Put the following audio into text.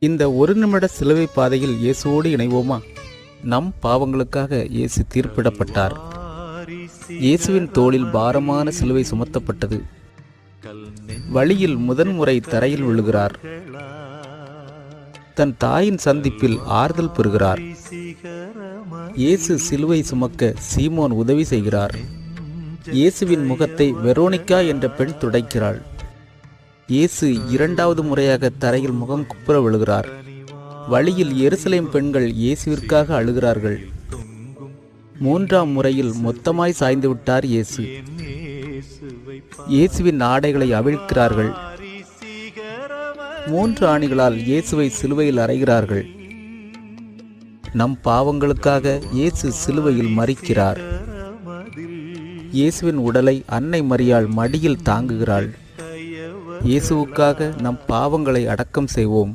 இந்த ஒரு நிமிட சிலுவை பாதையில் இயேசுவோடு இணைவோமா? நம் பாவங்களுக்காக இயேசு தீர்ப்பிடப்பட்டார். இயேசுவின் தோளில் பாரமான சிலுவை சுமத்தப்பட்டது. வழியில் முதன்முறை தரையில் விழுகிறார். தன் தாயின் சந்திப்பில் ஆறுதல் பெறுகிறார். இயேசு சிலுவை சுமக்க சீமோன் உதவி செய்கிறார். இயேசுவின் முகத்தை வெரோனிகா என்ற பெண் துடைக்கிறாள். இயேசு இரண்டாவது முறையாக தரையில் முகம் குப்புற விழுகிறார். வழியில் எருசலேம் பெண்கள் இயேசுவிற்காக அழுகிறார்கள். மூன்றாம் முறையில் மொத்தமாய் சாய்ந்து விட்டார் இயேசு. இயேசுவின் ஆடைகளை அவிழ்க்கிறார்கள். 3 ஆணிகளால் இயேசுவை சிலுவையில் அறைகிறார்கள். நம் பாவங்களுக்காக இயேசு சிலுவையில் மரிக்கிறார். இயேசுவின் உடலை அன்னை மரியாள் மடியில் தாங்குகிறாள். இயேசுவுக்காக நம் பாவங்களை அடக்கம் செய்வோம்.